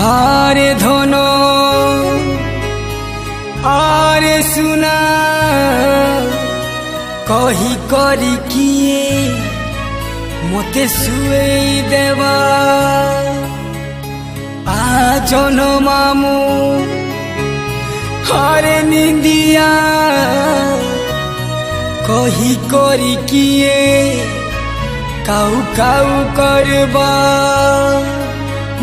आरे धनो आरे सुना कही करी किए मते सुए देवा आजन मामू हरे निंदिया कही करी किए काऊ काऊ करबा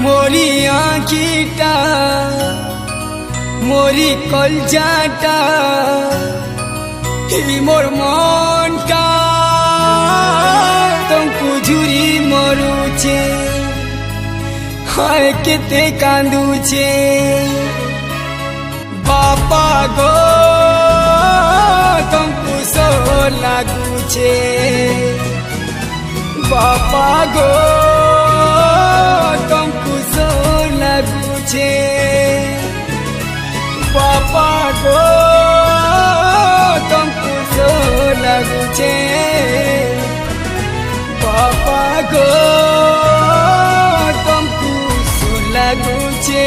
मोरी आँखीटा मोरी कलजाटा मोर मनटा तुमको झुरी मरुचे हाय केते कांदुचे बापा गो तुमको सो लागुचे बापा गो तुमको सो लागुचे बापा गो तुमको सो लागुचे बापा गो तुमको सो लागुचे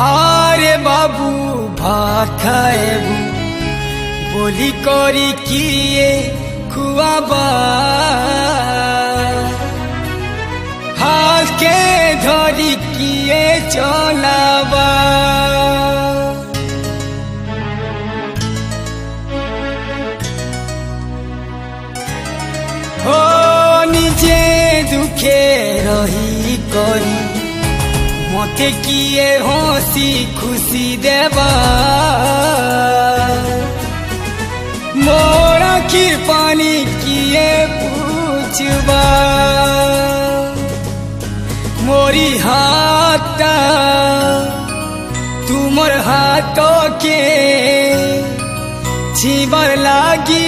आरे बाबू भात खाएबू बोली करी किए खुआबा हाथ के धरी किए चलाबा हो निजे दुखे रही करी मते किए हंसी खुशी देवा मोर आखिर पानी किए पूछबा मोरी हाथा तुमर हाथों के छीबर लागी